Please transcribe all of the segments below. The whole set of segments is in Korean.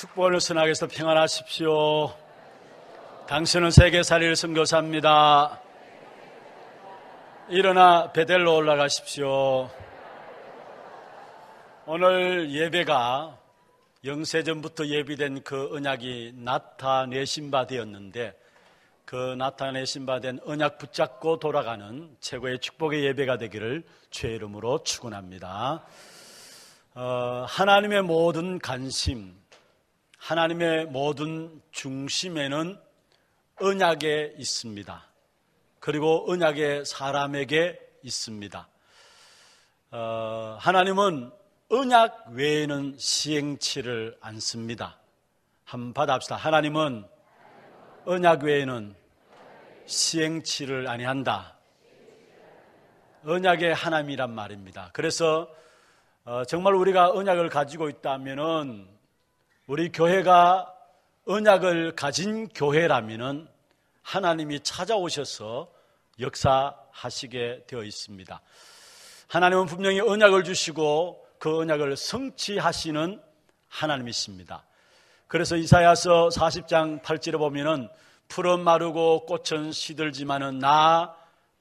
축복을 선하게서 평안하십시오. 당신은 세계살이를 선교사입니다. 일어나 베델로 올라가십시오. 오늘 예배가 영세전부터 예비된 그 언약이 나타내신 바 되었는데, 그 나타내신 바 된 언약 붙잡고 돌아가는 최고의 축복의 예배가 되기를 주의 이름으로 축원합니다. 하나님의 모든 관심, 하나님의 모든 중심에는 언약에 있습니다. 그리고 언약의 사람에게 있습니다. 하나님은 언약 외에는 시행치를 않습니다. 한번 받아봅시다. 하나님은 언약 외에는 시행치를 아니한다. 언약의 하나님이란 말입니다. 그래서 정말 우리가 언약을 가지고 있다면은, 우리 교회가 언약을 가진 교회라면은 하나님이 찾아오셔서 역사하시게 되어 있습니다. 하나님은 분명히 언약을 주시고 그 언약을 성취하시는 하나님이십니다. 그래서 이사야서 40장 8절에 보면은 풀은 마르고 꽃은 시들지만은 나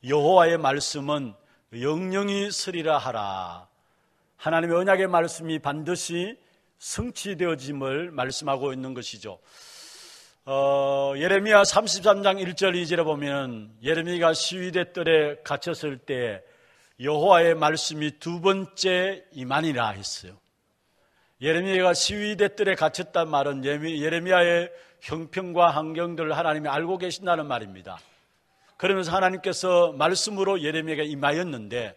여호와의 말씀은 영영이 서리라 하라. 하나님의 언약의 말씀이 반드시 성취되어짐을 말씀하고 있는 것이죠. 예레미야 33장 1절 2절에 보면 예레미야가 시위대 뜰에 갇혔을 때 여호와의 말씀이 두 번째 임하니라 했어요. 예레미야가 시위대 뜰에 갇혔단 말은 예레미야의 형편과 환경들을 하나님이 알고 계신다는 말입니다. 그러면서 하나님께서 말씀으로 예레미야에게 임하였는데,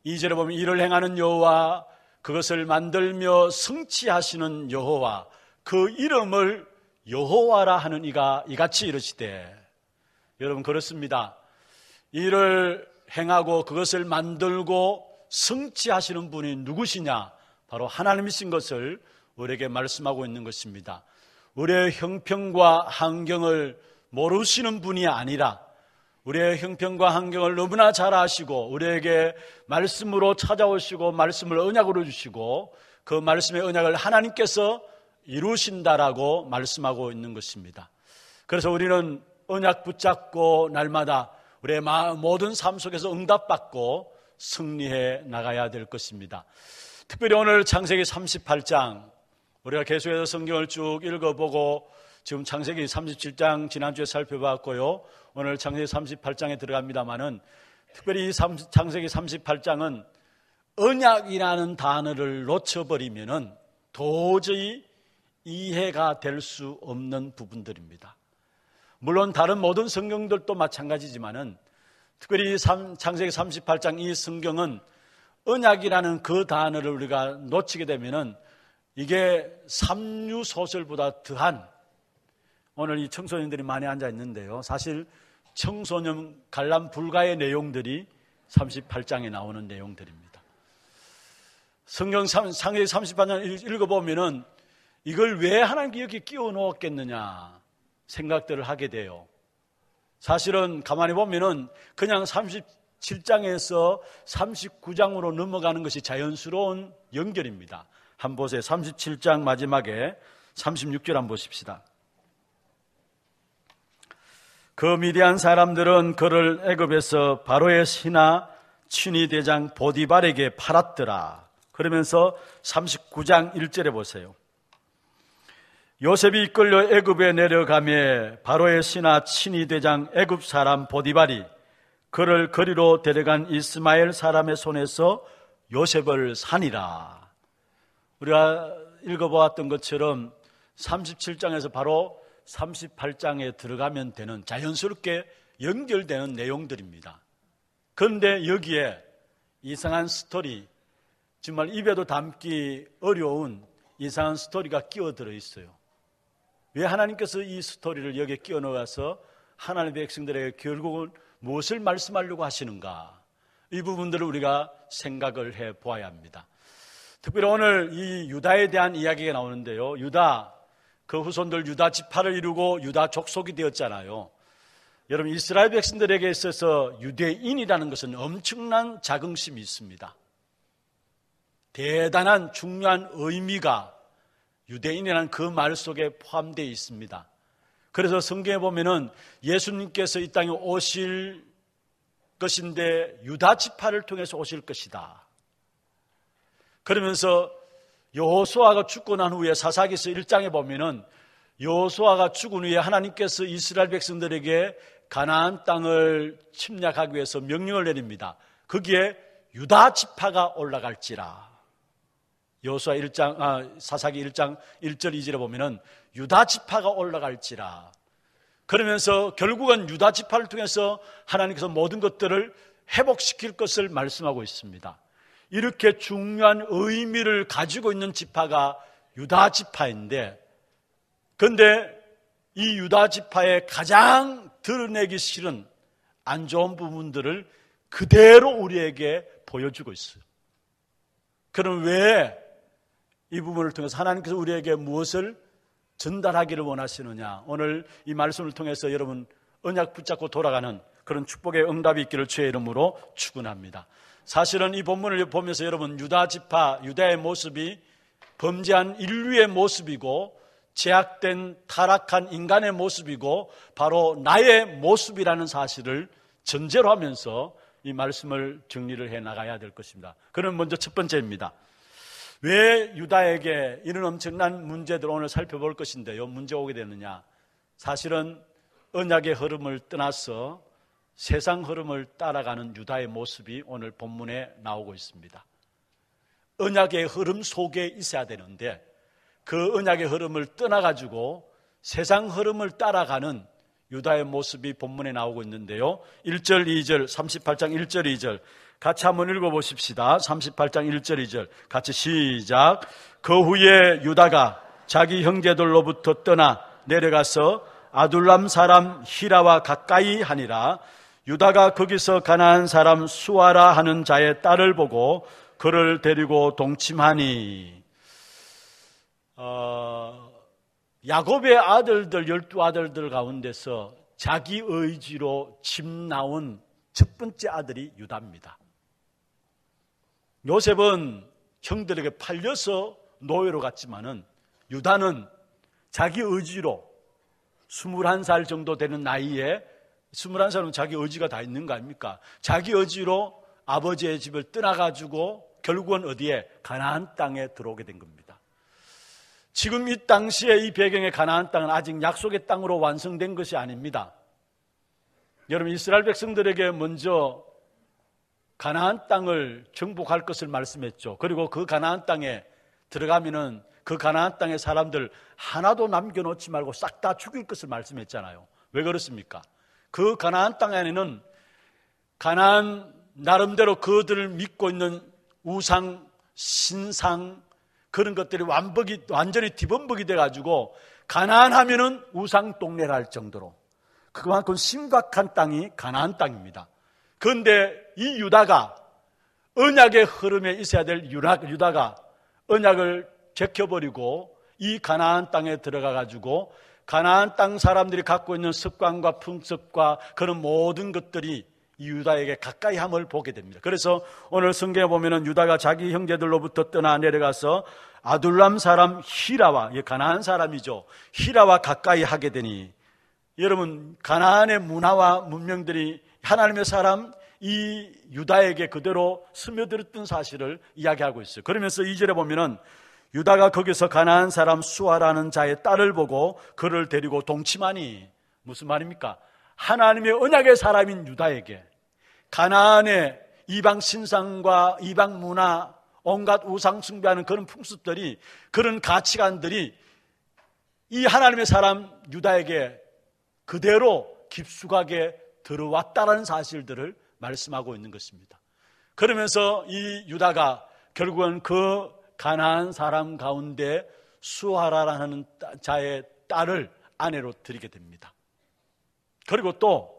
2절에 보면 이를 행하는 여호와, 그것을 만들며 성취하시는 여호와, 그 이름을 여호와라 하는 이가 이같이 이르시되. 여러분, 그렇습니다. 이를 행하고 그것을 만들고 성취하시는 분이 누구시냐? 바로 하나님이신 것을 우리에게 말씀하고 있는 것입니다. 우리의 형편과 환경을 모르시는 분이 아니라 우리의 형편과 환경을 너무나 잘 아시고 우리에게 말씀으로 찾아오시고 말씀을 언약으로 주시고 그 말씀의 언약을 하나님께서 이루신다라고 말씀하고 있는 것입니다. 그래서 우리는 언약 붙잡고 날마다 우리의 모든 삶 속에서 응답받고 승리해 나가야 될 것입니다. 특별히 오늘 창세기 38장, 우리가 계속해서 성경을 쭉 읽어보고 지금 창세기 37장 지난주에 살펴봤고요. 오늘 창세기 38장에 들어갑니다마는, 특별히 이 창세기 38장은 언약이라는 단어를 놓쳐버리면은 도저히 이해가 될 수 없는 부분들입니다. 물론 다른 모든 성경들도 마찬가지지만은 특별히 창세기 38장 이 성경은 언약이라는 그 단어를 우리가 놓치게 되면은 이게 삼류소설보다 더한, 오늘 이 청소년들이 많이 앉아 있는데요, 사실 청소년 관람 불가의 내용들이 38장에 나오는 내용들입니다. 성경 창세기 38장 읽어보면은 이걸 왜 하나님께 여기 끼워 넣었겠느냐 생각들을 하게 돼요. 사실은 가만히 보면은 그냥 37장에서 39장으로 넘어가는 것이 자연스러운 연결입니다. 한번 보세요. 37장 마지막에 36절 한번 보십시다. 그 미디안 사람들은 그를 애굽에서 바로의 신하 친위 대장 보디발에게 팔았더라. 그러면서 39장 1절에 보세요. 요셉이 이끌려 애굽에 내려가매 바로의 신하 친위 대장 애굽 사람 보디발이 그를 거리로 데려간 이스마엘 사람의 손에서 요셉을 산이라. 우리가 읽어보았던 것처럼 37장에서 바로 38장에 들어가면 되는, 자연스럽게 연결되는 내용들입니다. 그런데 여기에 이상한 스토리, 정말 입에도 담기 어려운 이상한 스토리가 끼어들어 있어요. 왜 하나님께서 이 스토리를 여기에 끼워 넣어서 하나님의 백성들에게 결국은 무엇을 말씀하려고 하시는가? 이 부분들을 우리가 생각을 해 보아야 합니다. 특별히 오늘 이 유다에 대한 이야기가 나오는데요, 유다, 그 후손들 유다 지파를 이루고 유다 족속이 되었잖아요. 여러분, 이스라엘 백성들에게 있어서 유대인이라는 것은 엄청난 자긍심이 있습니다. 대단한 중요한 의미가 유대인이라는 그 말 속에 포함되어 있습니다. 그래서 성경에 보면은 예수님께서 이 땅에 오실 것인데 유다 지파를 통해서 오실 것이다. 그러면서 여호수아가 죽고 난 후에 사사기서 1장에 보면은 여호수아가 죽은 후에 하나님께서 이스라엘 백성들에게 가나안 땅을 침략하기 위해서 명령을 내립니다. 거기에 유다 지파가 올라갈지라. 여호수아 1장, 사사기 1장 1절 2절에 보면은 유다 지파가 올라갈지라. 그러면서 결국은 유다 지파를 통해서 하나님께서 모든 것들을 회복시킬 것을 말씀하고 있습니다. 이렇게 중요한 의미를 가지고 있는 지파가 유다 지파인데, 그런데 이 유다 지파의 가장 드러내기 싫은 안 좋은 부분들을 그대로 우리에게 보여주고 있어요. 그럼 왜 이 부분을 통해서 하나님께서 우리에게 무엇을 전달하기를 원하시느냐? 오늘 이 말씀을 통해서 여러분 언약 붙잡고 돌아가는 그런 축복의 응답이 있기를 주의 이름으로 축원합니다. 사실은 이 본문을 보면서 여러분 유다 지파, 유다의 모습이 범죄한 인류의 모습이고 제약된 타락한 인간의 모습이고 바로 나의 모습이라는 사실을 전제로 하면서 이 말씀을 정리를 해 나가야 될 것입니다. 그럼 먼저 첫 번째입니다. 왜 유다에게 이런 엄청난 문제들을 오늘 살펴볼 것인데요, 문제 오게 되느냐? 사실은 언약의 흐름을 떠나서 세상 흐름을 따라가는 유다의 모습이 오늘 본문에 나오고 있습니다. 언약의 흐름 속에 있어야 되는데 그 언약의 흐름을 떠나가지고 세상 흐름을 따라가는 유다의 모습이 본문에 나오고 있는데요, 1절 2절 38장 1절 2절 같이 한번 읽어보십시다. 38장 1절 2절 같이 시작. 그 후에 유다가 자기 형제들로부터 떠나 내려가서 아둘람 사람 히라와 가까이 하니라. 유다가 거기서 가나안 사람 수아라 하는 자의 딸을 보고 그를 데리고 동침하니. 야곱의 아들들 12아들들 가운데서 자기 의지로 집 나온 첫 번째 아들이 유다입니다. 요셉은 형들에게 팔려서 노예로 갔지만은 유다는 자기 의지로 21살 정도 되는 나이에 21살은 자기 의지가 다 있는 거 아닙니까? 자기 의지로 아버지의 집을 떠나가지고 결국은 어디에? 가나안 땅에 들어오게 된 겁니다. 지금 이 당시에 이 배경의 가나안 땅은 아직 약속의 땅으로 완성된 것이 아닙니다. 여러분, 이스라엘 백성들에게 먼저 가나안 땅을 정복할 것을 말씀했죠. 그리고 그 가나안 땅에 들어가면은 그 가나안 땅의 사람들 하나도 남겨놓지 말고 싹 다 죽일 것을 말씀했잖아요. 왜 그렇습니까? 그 가나안 땅 안에는 가나안 나름대로 그들을 믿고 있는 우상, 신상 그런 것들이 완전히 뒤범벅이 돼가지고 가나안 하면은 우상 동네라 할 정도로 그만큼 심각한 땅이 가나안 땅입니다. 그런데 이 유다가 언약의 흐름에 있어야 될 유다가 언약을 제껴버리고 이 가나안 땅에 들어가가지고 가나안 땅 사람들이 갖고 있는 습관과 풍습과 그런 모든 것들이 이 유다에게 가까이 함을 보게 됩니다. 그래서 오늘 성경에 보면은 유다가 자기 형제들로부터 떠나 내려가서 아둘람 사람 히라와, 가나안 사람이죠, 히라와 가까이 하게 되니, 여러분 가나안의 문화와 문명들이 하나님의 사람 이 유다에게 그대로 스며들었던 사실을 이야기하고 있어요. 그러면서 2절에 보면은 유다가 거기서 가나안 사람 수아라는 자의 딸을 보고 그를 데리고 동침하니. 무슨 말입니까? 하나님의 언약의 사람인 유다에게 가나안의 이방 신상과 이방 문화, 온갖 우상 숭배하는 그런 풍습들이, 그런 가치관들이 이 하나님의 사람 유다에게 그대로 깊숙하게 들어왔다는 사실들을 말씀하고 있는 것입니다. 그러면서 이 유다가 결국은 그 가나안 사람 가운데 수아라라는 자의 딸을 아내로 드리게 됩니다. 그리고 또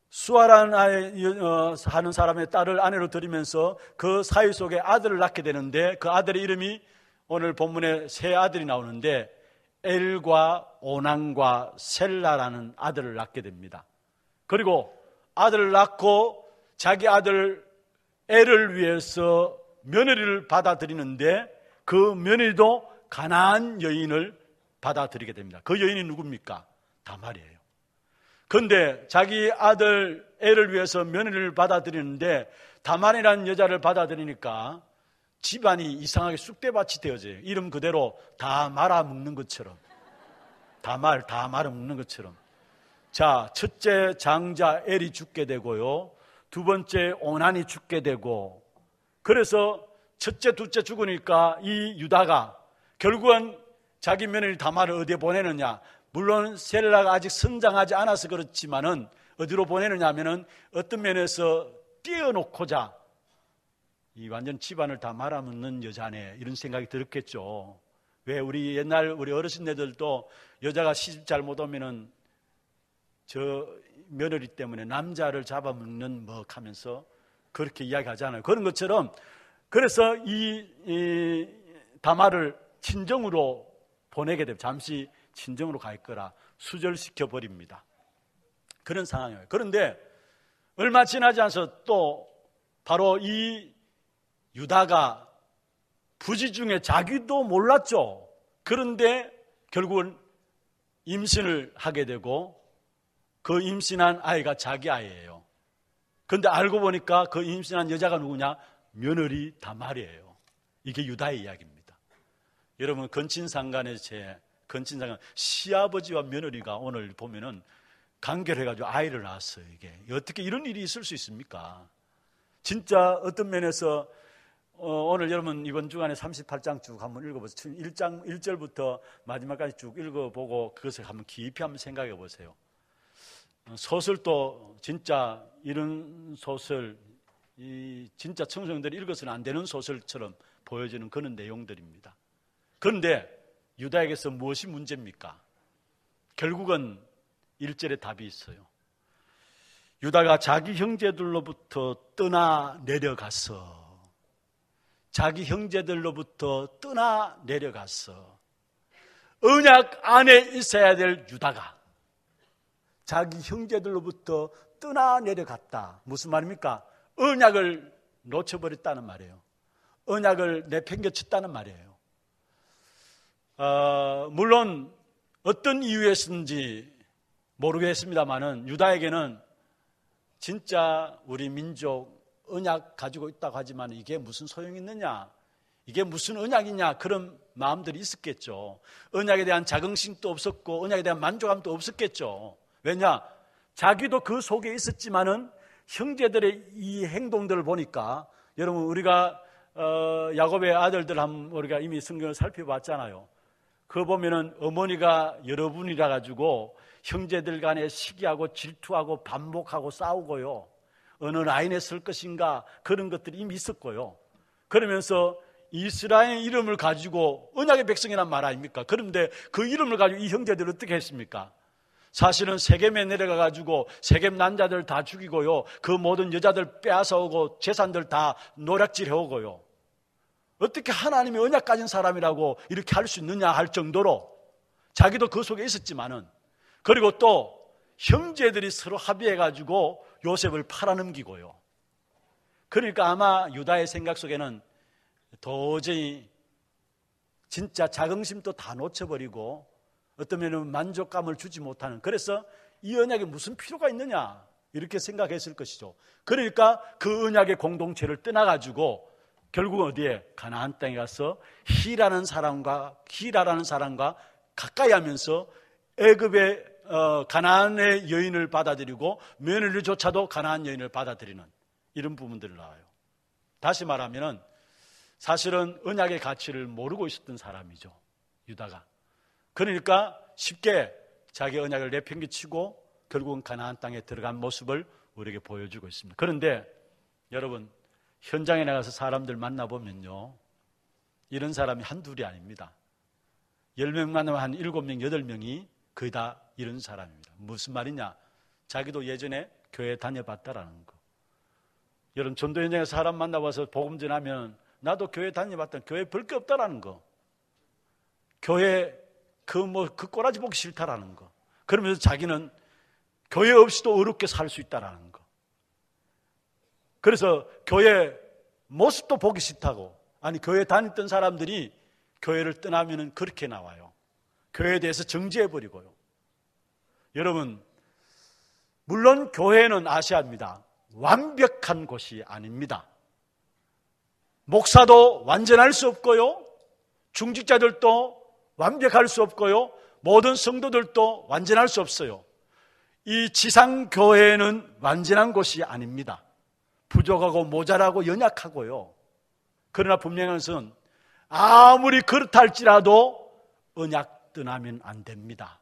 수아라는 하는 사람의 딸을 아내로 드리면서 그 사이 속에 아들을 낳게 되는데, 그 아들의 이름이 오늘 본문에 세 아들이 나오는데 엘과 오난과 셀라라는 아들을 낳게 됩니다. 그리고 아들을 낳고 자기 아들 엘을 위해서 며느리를 받아들이는데 그 며느리도 가나안 여인을 받아들이게 됩니다. 그 여인이 누굽니까? 다말이에요. 그런데 자기 아들 애를 위해서 며느리를 받아들이는데 다말이라는 여자를 받아들이니까 집안이 이상하게 쑥대밭이 되어져요. 이름 그대로 다 말아먹는 것처럼. 다 말아먹는 것처럼. 자, 첫째 장자 엘이 죽게 되고요. 두 번째 오난이 죽게 되고, 그래서 첫째, 둘째 죽으니까 이 유다가 결국은 자기 며느리 다말을 어디에 보내느냐? 물론 셀라가 아직 성장하지 않아서 그렇지만은 어디로 보내느냐 하면은 어떤 면에서 띄워놓고자, 이 완전 집안을 다 말아먹는 여자네, 이런 생각이 들었겠죠. 왜 우리 옛날 우리 어르신네들도 여자가 시집 잘 못 오면은 저 며느리 때문에 남자를 잡아먹는 뭐 하면서 그렇게 이야기하잖아요. 그런 것처럼, 그래서 이 다말을 친정으로 보내게 되면 잠시 친정으로 갈 거라 수절시켜 버립니다. 그런 상황이에요. 그런데 얼마 지나지 않아서 또 바로 이 유다가 부지 중에 자기도 몰랐죠. 그런데 결국은 임신을 하게 되고 그 임신한 아이가 자기 아이예요. 그런데 알고 보니까 그 임신한 여자가 누구냐? 며느리 다말이에요. 이게 유다의 이야기입니다. 여러분, 건친상간의 건친상간 시아버지와 며느리가 오늘 보면은 간결해가지고 아이를 낳았어요. 이게 어떻게 이런 일이 있을 수 있습니까? 진짜 어떤 면에서 오늘 여러분 이번 주간에 38장 쭉 한번 읽어보세요. 1절부터 마지막까지 쭉 읽어보고 그것을 한번 깊이 한번 생각해 보세요. 소설도 진짜 이런 소설, 이 진짜 청소년들이 읽어서는 안 되는 소설처럼 보여지는 그런 내용들입니다. 그런데 유다에게서 무엇이 문제입니까? 결국은 1절에 답이 있어요. 유다가 자기 형제들로부터 떠나 내려가서, 자기 형제들로부터 떠나 내려가서 언약 안에 있어야 될 유다가 자기 형제들로부터 떠나 내려갔다. 무슨 말입니까? 언약을 놓쳐버렸다는 말이에요. 언약을 내팽개쳤다는 말이에요. 물론 어떤 이유였는지 모르겠습니다만은 유다에게는 진짜 우리 민족 언약 가지고 있다고 하지만 이게 무슨 소용이 있느냐, 이게 무슨 언약이냐, 그런 마음들이 있었겠죠. 언약에 대한 자긍심도 없었고 언약에 대한 만족감도 없었겠죠. 왜냐? 자기도 그 속에 있었지만은 형제들의 이 행동들을 보니까, 여러분 우리가 야곱의 아들들 한번 우리가 이미 성경을 살펴봤잖아요. 그거 보면은 어머니가 여러분이라 가지고 형제들 간에 시기하고 질투하고 반복하고 싸우고요. 어느 라인에 설 것인가, 그런 것들이 이미 있었고요. 그러면서 이스라엘 이름을 가지고 언약의 백성이란 말 아닙니까? 그런데 그 이름을 가지고 이 형제들을 어떻게 했습니까? 사실은 세겜에 내려가 가지고 세겜 남자들 다 죽이고요. 그 모든 여자들 빼앗아오고 재산들 다 노략질해오고요. 어떻게 하나님의 언약 가진 사람이라고 이렇게 할 수 있느냐 할 정도로 자기도 그 속에 있었지만은, 그리고 또 형제들이 서로 합의해가지고 요셉을 팔아넘기고요. 그러니까 아마 유다의 생각 속에는 도저히 진짜 자긍심도 다 놓쳐버리고 어떤 면은 만족감을 주지 못하는, 그래서 이 언약에 무슨 필요가 있느냐 이렇게 생각했을 것이죠. 그러니까 그 언약의 공동체를 떠나가지고 결국 어디에? 가나안 땅에 가서 히라라는 사람과 가까이 하면서 애굽의 가나안의 여인을 받아들이고 며느리조차도 가나안 여인을 받아들이는 이런 부분들을 나와요. 다시 말하면 사실은 언약의 가치를 모르고 있었던 사람이죠, 유다가. 그러니까 쉽게 자기 언약을 내팽개치고 결국은 가나안 땅에 들어간 모습을 우리에게 보여주고 있습니다. 그런데 여러분, 현장에 나가서 사람들 만나보면요, 이런 사람이 한둘이 아닙니다. 10명 만나면 한 7명, 8명이 거의 다 이런 사람입니다. 무슨 말이냐? 자기도 예전에 교회 다녀봤다라는 거. 여러분, 전도 현장에서 사람 만나봐서 복음 전하면 나도 교회 다녀봤다, 교회 볼 게 없다라는 거. 교회 그 꼬라지 보기 싫다라는 거. 그러면서 자기는 교회 없이도 어렵게 살 수 있다라는 거. 그래서 교회 모습도 보기 싫다고. 아니, 교회 다녔던 사람들이 교회를 떠나면은 그렇게 나와요. 교회에 대해서 정지해버리고요. 여러분, 물론 교회는 아셔야 합니다. 완벽한 곳이 아닙니다. 목사도 완전할 수 없고요. 중직자들도 완벽할 수 없고요. 모든 성도들도 완전할 수 없어요. 이 지상교회는 완전한 곳이 아닙니다. 부족하고 모자라고 연약하고요. 그러나 분명한 것은 아무리 그렇다 할지라도 언약 떠나면 안 됩니다.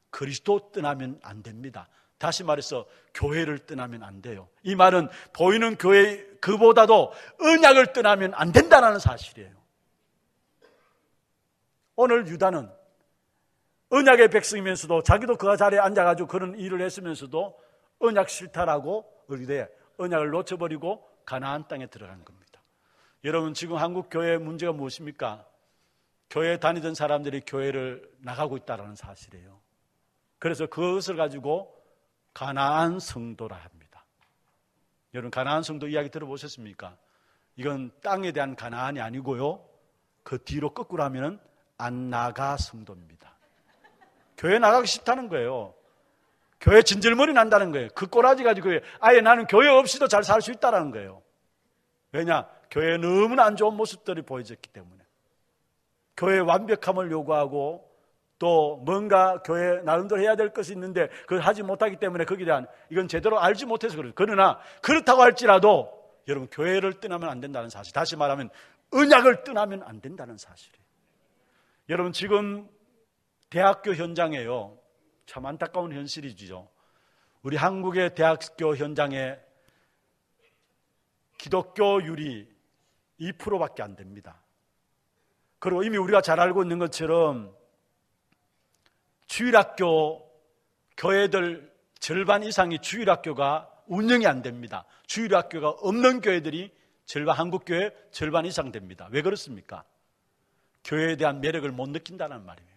그리스도 떠나면 안 됩니다. 다시 말해서 교회를 떠나면 안 돼요. 이 말은 보이는 교회 그보다도 언약을 떠나면 안 된다는 사실이에요. 오늘 유다는 언약의 백성이면서도 자기도 그 자리에 앉아가지고 그런 일을 했으면서도 언약 싫다라고 의뢰 언약을 놓쳐버리고 가나안 땅에 들어간 겁니다. 여러분, 지금 한국 교회의 문제가 무엇입니까? 교회에 다니던 사람들이 교회를 나가고 있다는 사실이에요. 그래서 그것을 가지고 가나안 성도라 합니다. 여러분, 가나안 성도 이야기 들어보셨습니까? 이건 땅에 대한 가나안이 아니고요, 그 뒤로 거꾸로 하면 안나가 성도입니다. 교회 나가기 싫다는 거예요. 교회 진절머리 난다는 거예요. 그 꼬라지 가지고 아예 나는 교회 없이도 잘 살 수 있다는 거예요. 왜냐? 교회에 너무나 안 좋은 모습들이 보여졌기 때문에. 교회의 완벽함을 요구하고 또 뭔가 교회 나름대로 해야 될 것이 있는데 그걸 하지 못하기 때문에 거기에 대한 이건 제대로 알지 못해서 그래요. 그러나 그렇다고 할지라도 여러분, 교회를 떠나면 안 된다는 사실, 다시 말하면 언약을 떠나면 안 된다는 사실이에요. 여러분, 지금 대학교 현장에요, 참 안타까운 현실이죠. 우리 한국의 대학교 현장에 기독교율이 2%밖에 안 됩니다. 그리고 이미 우리가 잘 알고 있는 것처럼 주일학교 교회들 절반 이상이 주일학교가 운영이 안 됩니다. 주일학교가 없는 교회들이 한국교회 절반 이상 됩니다. 왜 그렇습니까? 교회에 대한 매력을 못 느낀다는 말이에요.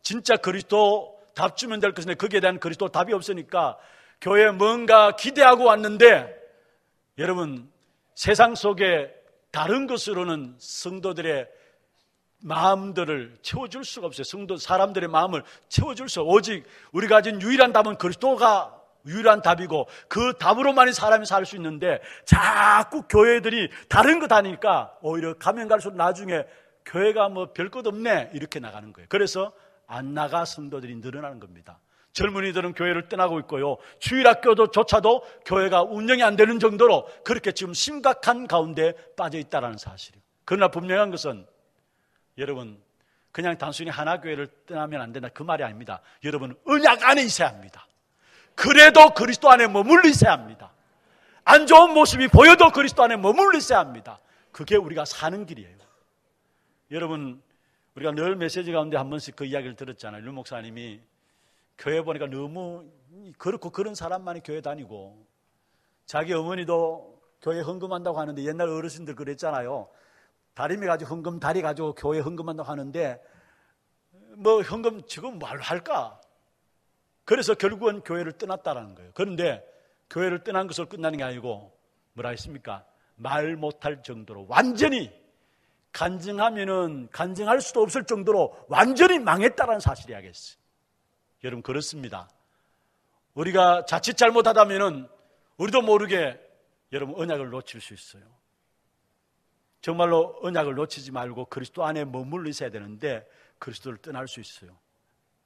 진짜 그리스도 답 주면 될 것인데 거기에 대한 그리스도 답이 없으니까 교회에 뭔가 기대하고 왔는데, 여러분, 세상 속에 다른 것으로는 성도들의 마음들을 채워줄 수가 없어요. 성도 사람들의 마음을 채워줄 수 없어요. 오직 우리가 가진 유일한 답은 그리스도가 유일한 답이고 그 답으로만이 사람이 살 수 있는데, 자꾸 교회들이 다른 거 다니까 오히려 가면 갈수록 나중에 교회가 뭐 별 것 없네 이렇게 나가는 거예요. 그래서 안 나가 성도들이 늘어나는 겁니다. 젊은이들은 교회를 떠나고 있고요, 주일학교조차도 교회가 운영이 안 되는 정도로 그렇게 지금 심각한 가운데 빠져 있다는 사실이에요. 그러나 분명한 것은 여러분, 그냥 단순히 하나교회를 떠나면 안 된다 그 말이 아닙니다. 여러분, 언약 안에 있어야 합니다. 그래도 그리스도 안에 머물러 있어야 합니다. 안 좋은 모습이 보여도 그리스도 안에 머물러 있어야 합니다. 그게 우리가 사는 길이에요. 여러분, 우리가 늘 메시지 가운데 한 번씩 그 이야기를 들었잖아요. 류 목사님이 교회 보니까 너무 그렇고 그런 사람만이 교회 다니고, 자기 어머니도 교회 헌금한다고 하는데 옛날 어르신들 그랬잖아요. 다리미 가지고 헌금, 다리 가지고 교회 헌금한다고 하는데 뭐 헌금 지금 뭘 할까? 그래서 결국은 교회를 떠났다라는 거예요. 그런데 교회를 떠난 것으로 끝나는 게 아니고 뭐라 했습니까? 말 못할 정도로 완전히, 간증하면은 간증할 수도 없을 정도로 완전히 망했다라는 사실이 야겠어요. 여러분, 그렇습니다. 우리가 자칫 잘못하다면은 우리도 모르게 여러분 언약을 놓칠 수 있어요. 정말로 언약을 놓치지 말고 그리스도 안에 머물러 있어야 되는데 그리스도를 떠날 수 있어요.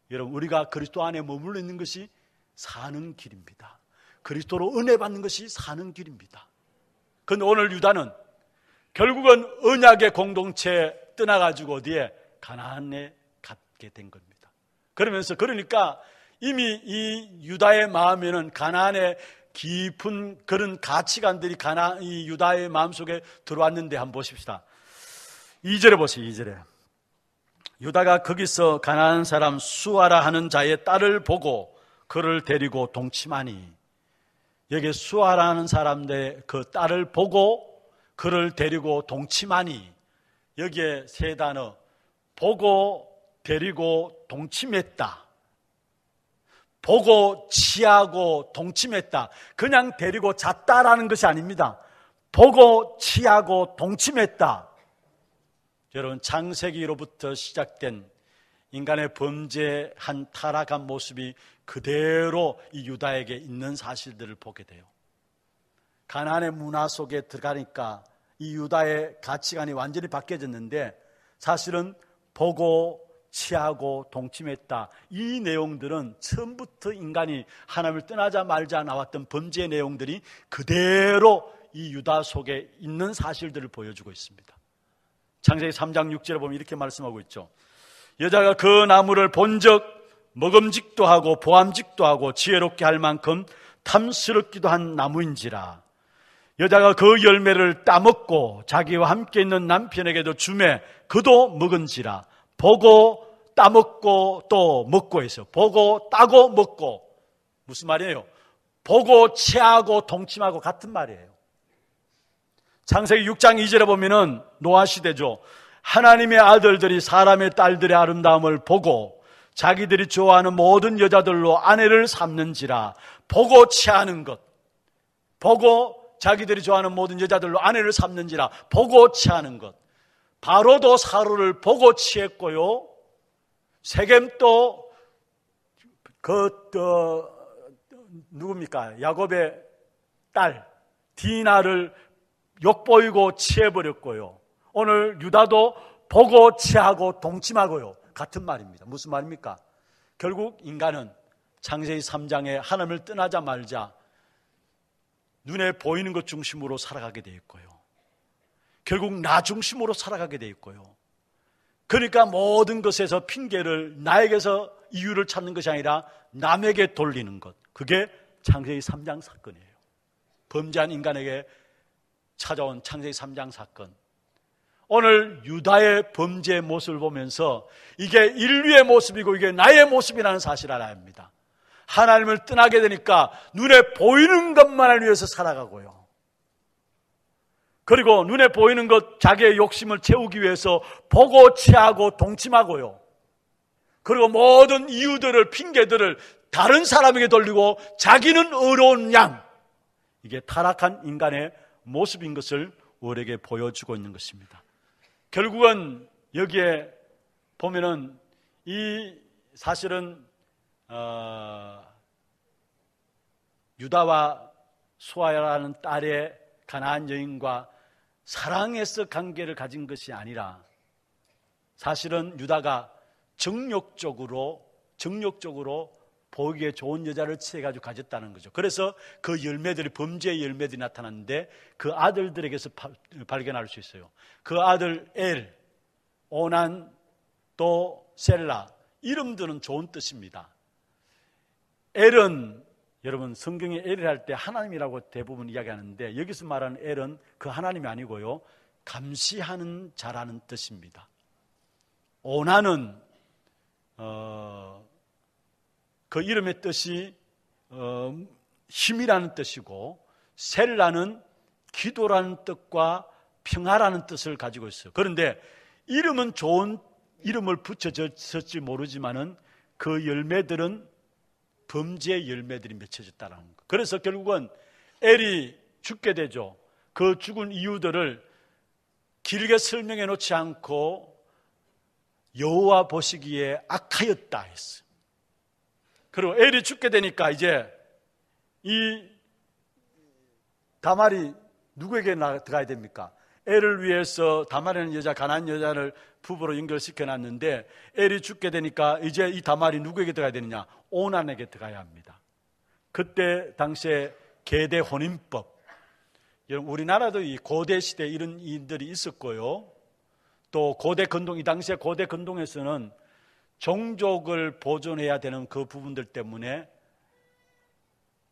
여러분, 우리가 그리스도 안에 머물러 있는 것이 사는 길입니다. 그리스도로 은혜 받는 것이 사는 길입니다. 그런데 오늘 유다는 결국은 언약의 공동체에 떠나가지고 어디에? 가나안에 갖게 된 겁니다. 그러니까 이미 이 유다의 마음에는 가나안의 깊은 그런 가치관들이 이 유다의 마음속에 들어왔는데 한번 보십시다. 2절에 보세요. 2절에 유다가 거기서 가나안 사람 수아라 하는 자의 딸을 보고 그를 데리고 동침하니, 여기 수아라 하는 사람들의 그 딸을 보고 그를 데리고 동침하니, 여기에 세 단어, 보고, 데리고, 동침했다. 보고, 취하고, 동침했다. 그냥 데리고 잤다라는 것이 아닙니다. 보고, 취하고, 동침했다. 여러분, 창세기로부터 시작된 인간의 범죄한 타락한 모습이 그대로 이 유다에게 있는 사실들을 보게 돼요. 가나안의 문화 속에 들어가니까 이 유다의 가치관이 완전히 바뀌어졌는데, 사실은 보고 취하고 동침했다, 이 내용들은 처음부터 인간이 하나님을 떠나자 말자 나왔던 범죄의 내용들이 그대로 이 유다 속에 있는 사실들을 보여주고 있습니다. 창세기 3장 6절에 보면 이렇게 말씀하고 있죠. 여자가 그 나무를 본즉 먹음직도 하고 보암직도 하고 지혜롭게 할 만큼 탐스럽기도 한 나무인지라. 여자가 그 열매를 따먹고 자기와 함께 있는 남편에게도 주매 그도 먹은지라. 보고 따먹고 또 먹고 해서 보고 따고 먹고, 무슨 말이에요? 보고 취하고 동침하고 같은 말이에요. 창세기 6장 2절에 보면은 노아 시대죠. 하나님의 아들들이 사람의 딸들의 아름다움을 보고 자기들이 좋아하는 모든 여자들로 아내를 삼는지라. 보고 취하는 것, 보고 자기들이 좋아하는 모든 여자들로 아내를 삼는지라. 보고 취하는 것. 바로도 사루를 보고 취했고요, 세겜도 누굽니까? 야곱의 딸 디나를 욕보이고 취해버렸고요. 오늘 유다도 보고 취하고 동침하고요, 같은 말입니다. 무슨 말입니까? 결국 인간은 창세기 3장에 하나님을 떠나자 말자 눈에 보이는 것 중심으로 살아가게 되어 있고요, 결국 나 중심으로 살아가게 되어 있고요. 그러니까 모든 것에서 핑계를, 나에게서 이유를 찾는 것이 아니라 남에게 돌리는 것, 그게 창세기 3장 사건이에요. 범죄한 인간에게 찾아온 창세기 3장 사건. 오늘 유다의 범죄의 모습을 보면서 이게 인류의 모습이고 이게 나의 모습이라는 사실을 알아야 합니다. 하나님을 떠나게 되니까 눈에 보이는 것만을 위해서 살아가고요, 그리고 눈에 보이는 것, 자기의 욕심을 채우기 위해서 보고 취하고 동침하고요, 그리고 모든 이유들을, 핑계들을 다른 사람에게 돌리고 자기는 의로운 양, 이게 타락한 인간의 모습인 것을 우리에게 보여주고 있는 것입니다. 결국은 여기에 보면은 이 사실은 유다와 수아라는 딸의 가나안 여인과 사랑해서 관계를 가진 것이 아니라, 사실은 유다가 정욕적으로 보기에 좋은 여자를 취해가지고 가졌다는 거죠. 그래서 그 열매들이, 범죄의 열매들이 나타났는데 그 아들들에게서 발견할 수 있어요. 그 아들 엘, 오난, 또 셀라, 이름들은 좋은 뜻입니다. 엘은, 여러분 성경에 엘을 할 때 하나님이라고 대부분 이야기하는데, 여기서 말하는 엘은 그 하나님이 아니고요, 감시하는 자라는 뜻입니다. 오난은 그 이름의 뜻이 힘이라는 뜻이고, 셀라는 기도라는 뜻과 평화라는 뜻을 가지고 있어요. 그런데 이름은 좋은 이름을 붙여졌을지 모르지만은 그 열매들은 범죄의 열매들이 맺혀졌다는 거. 그래서 결국은 엘이 죽게 되죠. 그 죽은 이유들을 길게 설명해 놓지 않고 여호와 보시기에 악하였다 했어요. 그리고 엘이 죽게 되니까 이제 이 다말이 누구에게 들어가야 됩니까? 엘을 위해서, 다말이라는 여자, 가나안 여자를 부부로 연결시켜 놨는데, 엘이 죽게 되니까 이제 이 다말이 누구에게 들어가야 되느냐? 오난에게 들어가야 합니다. 그때 당시에 계대 혼인법, 여러분 우리나라도 이 고대 시대 이런 일들이 있었고요, 또 고대 건동, 이 당시에 고대 건동에서는 종족을 보존해야 되는 그 부분들 때문에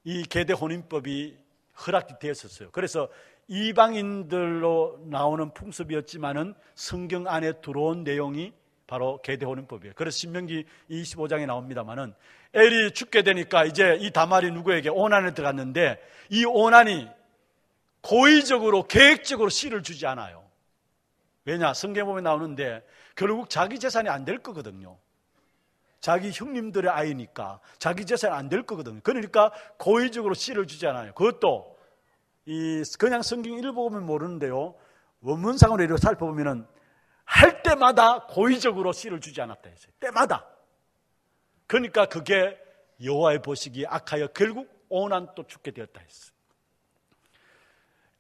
이 계대 혼인법이 허락이 되었었어요. 그래서 이방인들로 나오는 풍습이었지만은 성경 안에 들어온 내용이 바로 계대 혼인법이에요. 그래서 신명기 25장에 나옵니다만은, 엘이 죽게 되니까 이제 이 다말이 누구에게? 오난에 들어갔는데, 이 오난이 고의적으로 계획적으로 씨를 주지 않아요. 왜냐? 성경에 보면 나오는데 결국 자기 재산이 안 될 거거든요. 자기 형님들의 아이니까 자기 재산이 안 될 거거든요. 그러니까 고의적으로 씨를 주지 않아요. 그것도 그냥 성경 일부 보면 모르는데요, 원문상으로 이렇게 살펴보면은 할 때마다 고의적으로 씨를 주지 않았다 했어요. 때마다. 그러니까 그게 여호와의 보시기에 악하여 결국 오난 또 죽게 되었다 했어요.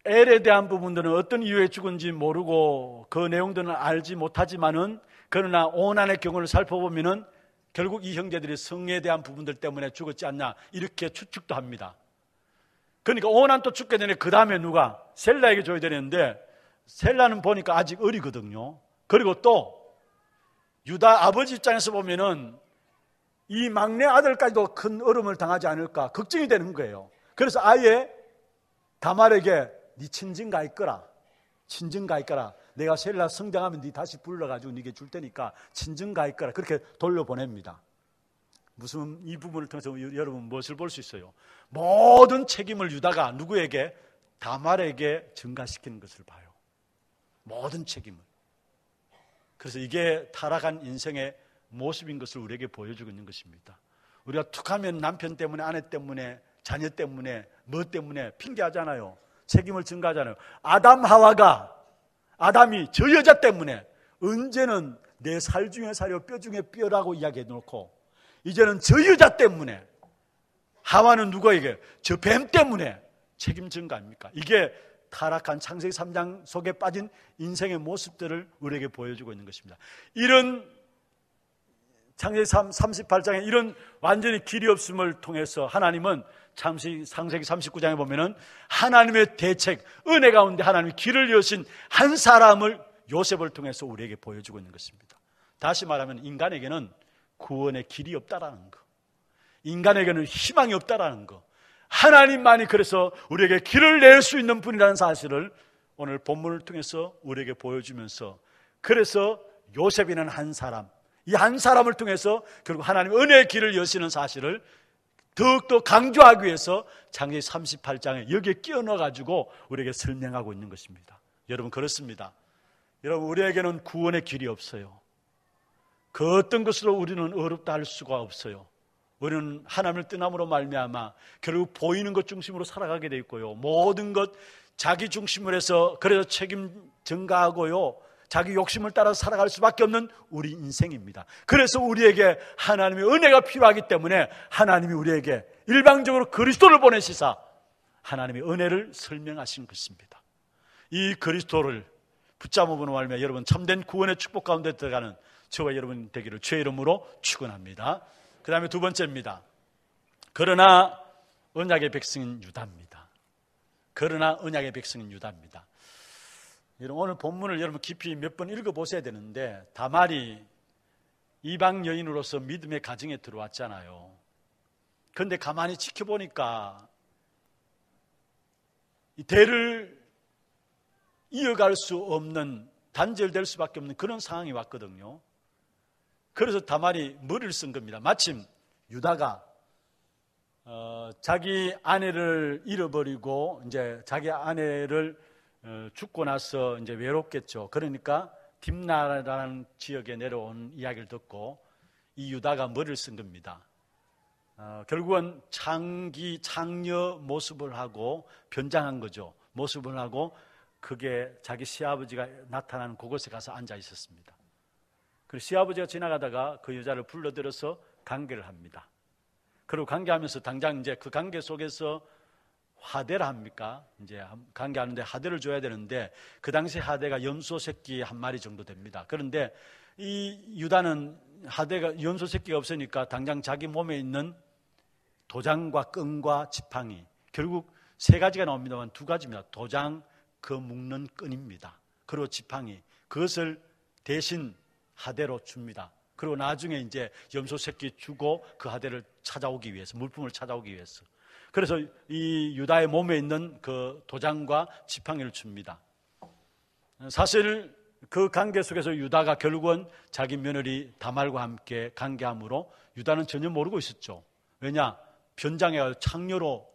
엘에 대한 부분들은 어떤 이유에 죽은지 모르고 그 내용들은 알지 못하지만은, 그러나 오난의 경우를 살펴보면은 결국 이 형제들이 성에 대한 부분들 때문에 죽었지 않냐, 이렇게 추측도 합니다. 그러니까 오난 또 죽게 되네. 그 다음에 누가? 셀라에게 줘야 되는데, 셀라는 보니까 아직 어리거든요. 그리고 또 유다 아버지 입장에서 보면은 이 막내 아들까지도 큰 어려움을 당하지 않을까 걱정이 되는 거예요. 그래서 아예 다말에게 네 친정가 있거라, 친정가 있거라, 내가 셀라 성장하면 네 다시 불러가지고 네게 줄 테니까 친정가 있거라, 그렇게 돌려보냅니다. 무슨 이 부분을 통해서 여러분 무엇을 볼 수 있어요? 모든 책임을 유다가 누구에게? 다말에게 전가시키는 것을 봐요. 모든 책임을. 그래서 이게 타락한 인생의 모습인 것을 우리에게 보여주고 있는 것입니다. 우리가 툭하면 남편 때문에, 아내 때문에, 자녀 때문에, 뭐 때문에 핑계하잖아요. 책임을 전가하잖아요. 아담 하와가, 아담이 저 여자 때문에 언제는 내 살 중에 살이요 뼈 중에 뼈라고 이야기해 놓고, 이제는 저 여자 때문에, 하와는 누구에게? 저 뱀 때문에 책임 전가합니까? 이게 타락한 창세기 3장 속에 빠진 인생의 모습들을 우리에게 보여주고 있는 것입니다. 이런 창세기 38장에 이런 완전히 길이 없음을 통해서 하나님은 창세기 39장에 보면은 하나님의 대책, 은혜 가운데 하나님이 길을 여신 한 사람을, 요셉을 통해서 우리에게 보여주고 있는 것입니다. 다시 말하면 인간에게는 구원의 길이 없다라는 거, 인간에게는 희망이 없다라는 거, 하나님만이 그래서 우리에게 길을 낼 수 있는 분이라는 사실을 오늘 본문을 통해서 우리에게 보여주면서, 그래서 요셉이라는 한 사람, 이 한 사람을 통해서 결국 하나님 은혜의 길을 여시는 사실을 더욱더 강조하기 위해서 창세기 38장에 여기에 끼워 넣어가지고 우리에게 설명하고 있는 것입니다. 여러분, 그렇습니다. 여러분, 우리에게는 구원의 길이 없어요. 그 어떤 것으로 우리는 어렵다 할 수가 없어요. 우리는 하나님을 떠남으로 말미암아 결국 보이는 것 중심으로 살아가게 돼 있고요, 모든 것 자기 중심으로 해서 그래서 책임 전가하고요, 자기 욕심을 따라 살아갈 수밖에 없는 우리 인생입니다. 그래서 우리에게 하나님의 은혜가 필요하기 때문에 하나님이 우리에게 일방적으로 그리스도를 보내시사 하나님의 은혜를 설명하신 것입니다. 이 그리스도를 붙잡음으로 말미암아 여러분 참된 구원의 축복 가운데 들어가는 저와 여러분 되기를 주의 이름으로 축원합니다. 그 다음에 두 번째입니다. 그러나 언약의 백성인 유다입니다. 그러나 언약의 백성인 유다입니다. 여러분, 오늘 본문을 여러분 깊이 몇 번 읽어보셔야 되는데, 다말이 이방 여인으로서 믿음의 가정에 들어왔잖아요. 그런데 가만히 지켜보니까 이 대를 이어갈 수 없는, 단절될 수밖에 없는 그런 상황이 왔거든요. 그래서 다말이 머리를 쓴 겁니다. 마침 유다가 자기 아내를 잃어버리고 이제 자기 아내를 죽고 나서 이제 외롭겠죠. 그러니까 딥나라라는 지역에 내려온 이야기를 듣고 이 유다가 머리를 쓴 겁니다. 결국은 창녀 모습을 하고 변장한 거죠. 모습을 하고 그게 자기 시아버지가 나타나는 그곳에 가서 앉아 있었습니다. 그리고 시아버지가 지나가다가 그 여자를 불러들여서 관계를 합니다. 그리고 관계하면서 당장 이제 그 관계 속에서 하대를 합니까? 이제 관계하는데 하대를 줘야 되는데 그 당시 하대가 염소 새끼 한 마리 정도 됩니다. 그런데 이 유다는 하대가 염소 새끼가 없으니까 당장 자기 몸에 있는 도장과 끈과 지팡이, 결국 세 가지가 나옵니다만 두 가지입니다. 도장, 그 묶는 끈입니다. 그리고 지팡이, 그것을 대신 하대로 줍니다. 그리고 나중에 이제 염소 새끼 주고 그 하대를 찾아오기 위해서, 물품을 찾아오기 위해서. 그래서 이 유다의 몸에 있는 그 도장과 지팡이를 줍니다. 사실 그 관계 속에서 유다가 결국은 자기 며느리 다말과 함께 관계함으로 유다는 전혀 모르고 있었죠. 왜냐? 변장해 창녀로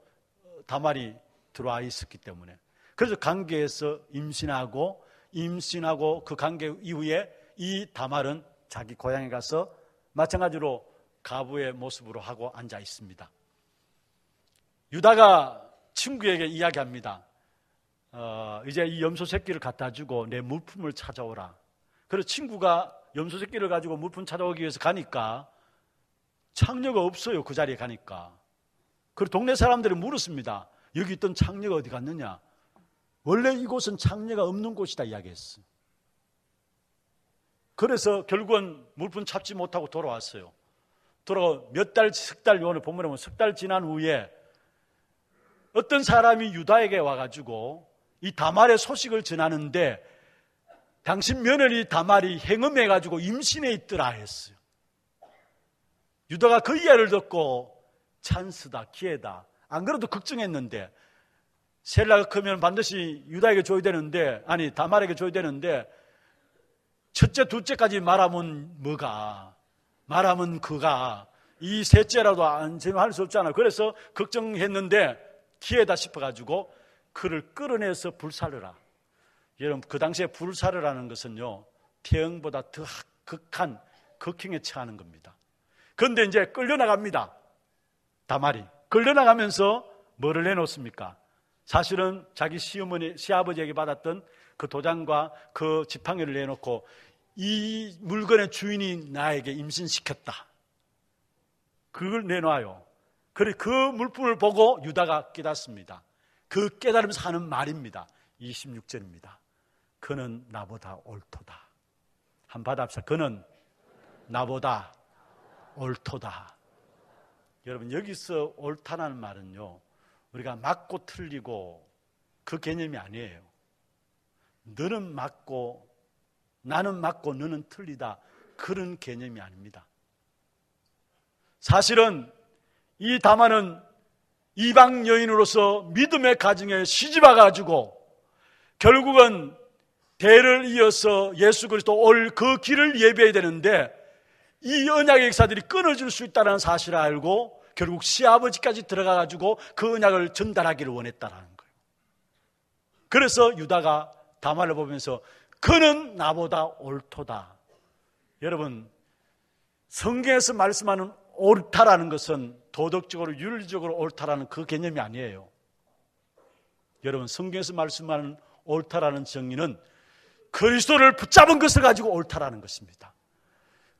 다말이 들어와 있었기 때문에. 그래서 관계에서 임신하고 그 관계 이후에 이 다말은 자기 고향에 가서 마찬가지로 가부의 모습으로 하고 앉아 있습니다. 유다가 친구에게 이야기합니다. 이제 이 염소 새끼를 갖다 주고 내 물품을 찾아오라. 그래서 친구가 염소새끼를 가지고 물품 찾아오기 위해서 가니까 창녀가 없어요. 그 자리에 가니까. 그리고 동네 사람들이 물었습니다. 여기 있던 창녀가 어디 갔느냐? 원래 이곳은 창녀가 없는 곳이다 이야기했어요. 그래서 결국은 물품 찾지 못하고 돌아왔어요. 돌아가 몇 달, 석 달, 오늘 본문에 보면 석 달 지난 후에 어떤 사람이 유다에게 와가지고 이 다말의 소식을 전하는데 당신 며느리 다말이 행음해가지고 임신해 있더라 했어요. 유다가 그 이야기를 듣고 찬스다, 기회다. 안 그래도 걱정했는데 셀라가 크면 반드시 유다에게 줘야 되는데, 아니 다말에게 줘야 되는데 첫째, 둘째까지 말하면 뭐가, 말하면 그가, 이 셋째라도 안심할 수 없잖아. 그래서 걱정했는데 기회다 싶어가지고 그를 끌어내서 불사르라. 여러분, 그 당시에 불사르라는 것은요, 태형보다 더 극한 극형에 처하는 겁니다. 그런데 이제 끌려나갑니다. 다말이 끌려나가면서 뭐를 내놓습니까? 사실은 자기 시어머니, 시아버지에게 받았던 그 도장과 그 지팡이를 내놓고 이 물건의 주인이 나에게 임신시켰다. 그걸 내놔요. 그래, 그 물품을 보고 유다가 깨닫습니다. 그 깨달으면서 하는 말입니다. 26절입니다. 그는 나보다 옳도다. 한 받아봅시다. 그는 나보다 옳도다. 여러분, 여기서 옳다라는 말은요, 우리가 맞고 틀리고 그 개념이 아니에요. 너는 맞고 나는 맞고 너는 틀리다, 그런 개념이 아닙니다. 사실은 이 다말은 이방 여인으로서 믿음의 가정에 시집와가지고 결국은 대를 이어서 예수 그리스도 올 그 길을 예배해야 되는데 이 언약의 역사들이 끊어질 수 있다는 사실을 알고 결국 시아버지까지 들어가가지고 그 언약을 전달하기를 원했다는 거예요. 그래서 유다가 다말을 보면서 그는 나보다 옳도다. 여러분, 성경에서 말씀하는 옳다라는 것은 도덕적으로 윤리적으로 옳다라는 그 개념이 아니에요. 여러분, 성경에서 말씀하는 옳다라는 정의는 그리스도를 붙잡은 것을 가지고 옳다라는 것입니다.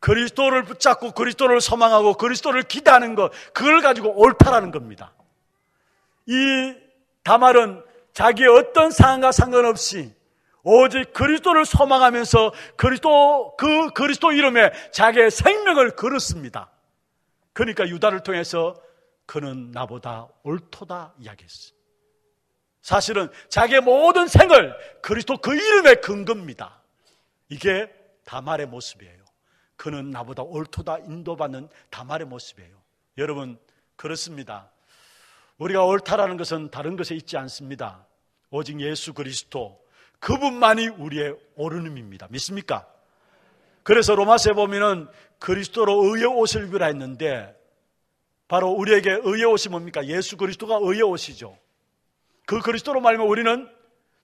그리스도를 붙잡고 그리스도를 소망하고 그리스도를 기대하는 것, 그걸 가지고 옳다라는 겁니다. 이 다말은 자기의 어떤 상황과 상관없이 오직 그리스도를 소망하면서 그리스도 이름에 자기의 생명을 걸었습니다. 그러니까 유다를 통해서 그는 나보다 옳도다 이야기했어요. 사실은 자기의 모든 생을 그리스도 그 이름에 건 겁니다. 이게 다말의 모습이에요. 그는 나보다 옳도다 인도받는 다말의 모습이에요. 여러분, 그렇습니다. 우리가 옳다라는 것은 다른 것에 있지 않습니다. 오직 예수 그리스도, 그분만이 우리의 옳음입니다. 믿습니까? 그래서 로마서에 보면은 그리스도로 의의 옷을 입으라 했는데 바로 우리에게 의의 옷이 뭡니까? 예수 그리스도가 의의 옷이죠. 그 그리스도로 말하면 우리는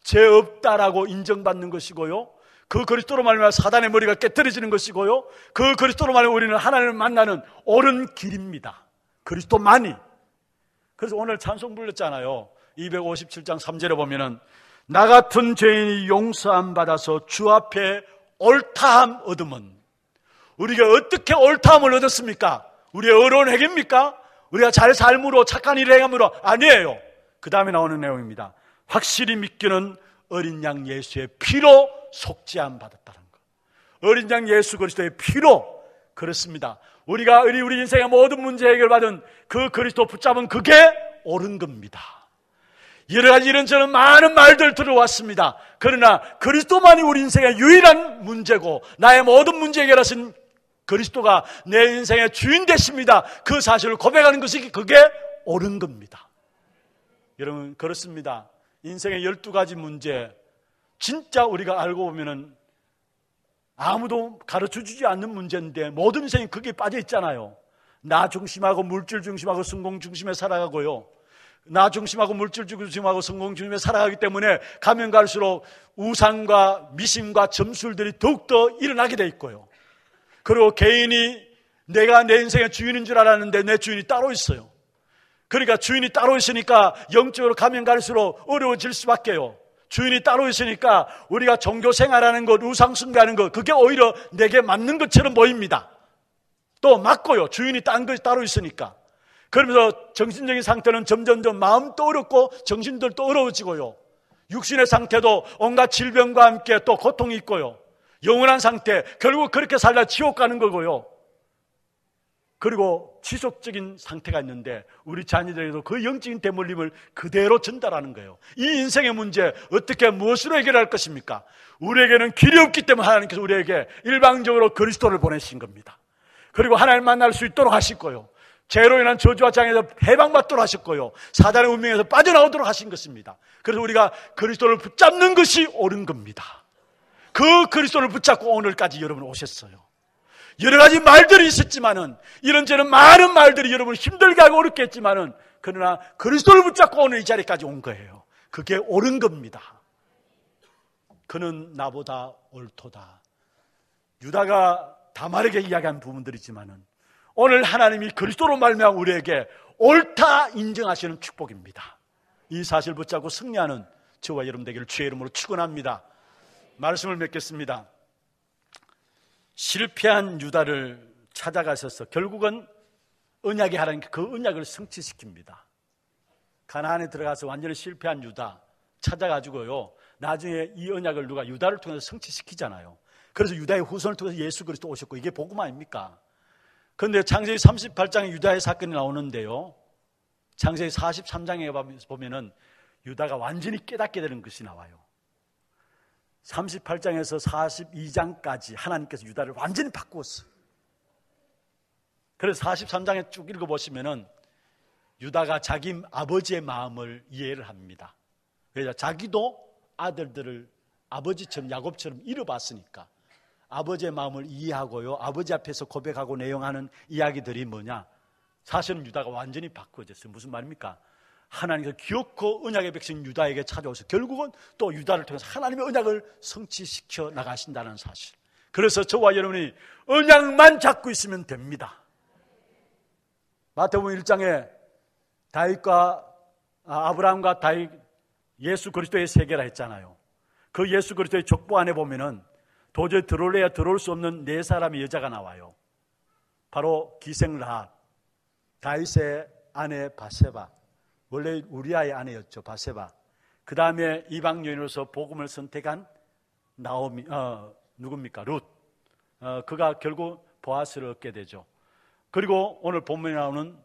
죄 없다라고 인정받는 것이고요, 그 그리스도로 말하면 사단의 머리가 깨트려지는 것이고요, 그 그리스도로 말하면 우리는 하나님을 만나는 옳은 길입니다. 그리스도만이. 그래서 오늘 찬송 불렀잖아요. 257장 3절에 보면은 나 같은 죄인이 용서함 받아서 주 앞에 옳다함 얻으면, 우리가 어떻게 옳다함을 얻었습니까? 우리의 어려운 행위입니까? 우리가 잘 삶으로 착한 일을 행함으로? 아니에요. 그 다음에 나오는 내용입니다. 확실히 믿기는 어린 양 예수의 피로 속죄함 받았다는 것. 어린 양 예수 그리스도의 피로. 그렇습니다. 우리가 우리 인생의 모든 문제 해결받은 그 그리스도 붙잡은 그게 옳은 겁니다. 여러 가지 이런저런 많은 말들 들어왔습니다. 그러나 그리스도만이 우리 인생의 유일한 문제고 나의 모든 문제 해결하신 그리스도가 내 인생의 주인 되십니다. 그 사실을 고백하는 것이 그게 옳은 겁니다. 여러분, 그렇습니다. 인생의 12가지 문제, 진짜 우리가 알고 보면은 아무도 가르쳐주지 않는 문제인데 모든 인생이 거기에 빠져 있잖아요. 나 중심하고 물질 중심하고 성공 중심에 살아가고요, 나 중심하고 물질 중심하고 성공 중심에 살아가기 때문에 가면 갈수록 우상과 미신과 점술들이 더욱더 일어나게 돼 있고요. 그리고 개인이 내가 내 인생의 주인인 줄 알았는데 내 주인이 따로 있어요. 그러니까 주인이 따로 있으니까 영적으로 가면 갈수록 어려워질 수밖에요. 주인이 따로 있으니까 우리가 종교 생활하는 것, 우상 숭배하는 것, 그게 오히려 내게 맞는 것처럼 보입니다. 또 맞고요. 주인이 딴 것이 따로 있으니까. 그러면서 정신적인 상태는 점점점 마음도 어렵고 정신들도 어려워지고요. 육신의 상태도 온갖 질병과 함께 또 고통이 있고요. 영원한 상태, 결국 그렇게 살다 지옥 가는 거고요. 그리고 지속적인 상태가 있는데 우리 자녀들에게도 그 영적인 대물림을 그대로 전달하는 거예요. 이 인생의 문제 어떻게 무엇으로 해결할 것입니까? 우리에게는 길이 없기 때문에 하나님께서 우리에게 일방적으로 그리스도를 보내신 겁니다. 그리고 하나님 만날 수 있도록 하실 거예요. 죄로 인한 저주와 장애에서 해방받도록 하셨고요. 사단의 운명에서 빠져나오도록 하신 것입니다. 그래서 우리가 그리스도를 붙잡는 것이 옳은 겁니다. 그 그리스도를 붙잡고 오늘까지 여러분 오셨어요. 여러 가지 말들이 있었지만은, 이런저런 많은 말들이 여러분을 힘들게 하고 어렵게 했지만은, 그러나 그리스도를 붙잡고 오늘 이 자리까지 온 거예요. 그게 옳은 겁니다. 그는 나보다 옳도다. 유다가 다말에게 이야기한 부분들이지만은 오늘 하나님이 그리스도로 말미암아 우리에게 옳다 인정하시는 축복입니다. 이 사실 붙잡고 승리하는 저와 여러분 되기를 주의 이름으로 축원합니다. 말씀을 맺겠습니다. 실패한 유다를 찾아가셔서 결국은 언약의 하나님께 그 언약을 성취시킵니다. 가나안에 들어가서 완전히 실패한 유다 찾아가지고요, 나중에 이 언약을 누가 유다를 통해서 성취시키잖아요. 그래서 유다의 후손을 통해서 예수 그리스도 오셨고, 이게 복음 아닙니까? 그런데 창세기 38장에 유다의 사건이 나오는데요, 창세기 43장에 보면은 유다가 완전히 깨닫게 되는 것이 나와요. 38장에서 42장까지 하나님께서 유다를 완전히 바꾸었어요. 그래서 43장에 쭉 읽어보시면은 유다가 자기 아버지의 마음을 이해를 합니다. 그래서 자기도 아들들을 아버지처럼 야곱처럼 잃어봤으니까 아버지의 마음을 이해하고요, 아버지 앞에서 고백하고 내용하는 이야기들이 뭐냐, 사실은 유다가 완전히 바꾸어졌어요. 무슨 말입니까? 하나님께서 기어코 언약의 백성 유다에게 찾아오셔서 결국은 또 유다를 통해서 하나님의 언약을 성취시켜 나가신다는 사실. 그래서 저와 여러분이 언약만 잡고 있으면 됩니다. 마태복음 1장에 다윗과 아브라함과 다윗, 예수 그리스도의 세계라 했잖아요. 그 예수 그리스도의 족보 안에 보면은 도저히 들어올래야 들어올 수 없는 네 사람의 여자가 나와요. 바로 기생 라합, 다윗의 아내 바세바, 원래 우리아의 아내였죠, 바세바. 그 다음에 이방 여인으로서 복음을 선택한 나오미, 누굽니까? 룻. 그가 결국 보아스를 얻게 되죠. 그리고 오늘 본문에 나오는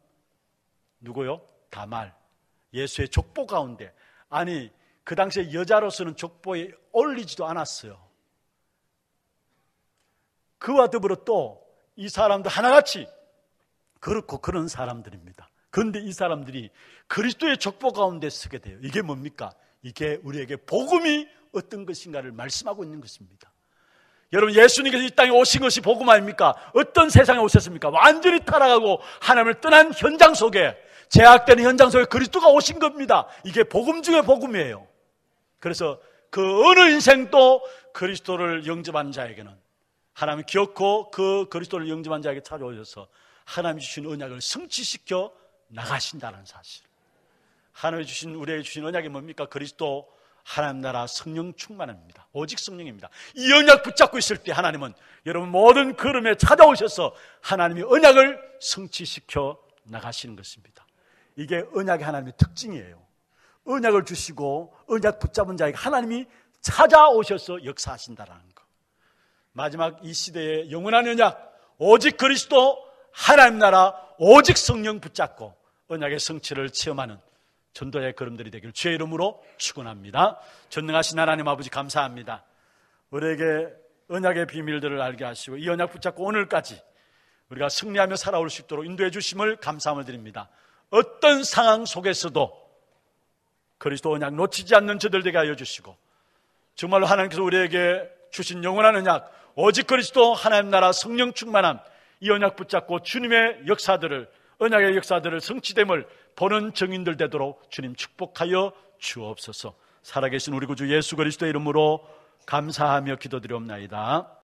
누구요? 다말. 예수의 족보 가운데. 아니, 그 당시에 여자로서는 족보에 올리지도 않았어요. 그와 더불어 또 이 사람도 하나같이 그렇고 그런 사람들입니다. 그런데 이 사람들이 그리스도의 족보 가운데 서게 돼요. 이게 뭡니까? 이게 우리에게 복음이 어떤 것인가를 말씀하고 있는 것입니다. 여러분, 예수님께서 이 땅에 오신 것이 복음 아닙니까? 어떤 세상에 오셨습니까? 완전히 타락하고 하나님을 떠난 현장 속에, 제약되는 현장 속에 그리스도가 오신 겁니다. 이게 복음 중에 복음이에요. 그래서 그 어느 인생도 그리스도를 영접한 자에게는 하나님이 기어코 그 그리스도를 영접한 자에게 찾아오셔서 하나님이 주신 언약을 성취시켜 나가신다는 사실. 하나님이 주신, 우리에게 주신 언약이 뭡니까? 그리스도, 하나님 나라, 성령 충만합니다. 오직 성령입니다. 이 언약 붙잡고 있을 때 하나님은 여러분 모든 걸음에 찾아오셔서 하나님의 언약을 성취시켜 나가시는 것입니다. 이게 언약의 하나님의 특징이에요. 언약을 주시고 언약 붙잡은 자에게 하나님이 찾아오셔서 역사하신다는 것. 마지막 이 시대의 영원한 언약, 오직 그리스도, 하나님 나라, 오직 성령 붙잡고 언약의 성취를 체험하는 전도의 걸음들이 되기를 주의 이름으로 축원합니다. 전능하신 하나님 아버지, 감사합니다. 우리에게 언약의 비밀들을 알게 하시고 이 언약 붙잡고 오늘까지 우리가 승리하며 살아올 수 있도록 인도해 주심을 감사함을 드립니다. 어떤 상황 속에서도 그리스도 언약 놓치지 않는 저들 되게 하여 주시고, 정말로 하나님께서 우리에게 주신 영원한 언약, 오직 그리스도, 하나님 나라, 성령 충만함, 이 언약 붙잡고 주님의 역사들을, 언약의 역사들을 성취됨을 보는 증인들 되도록 주님 축복하여 주옵소서. 살아계신 우리 구주 예수 그리스도의 이름으로 감사하며 기도드리옵나이다.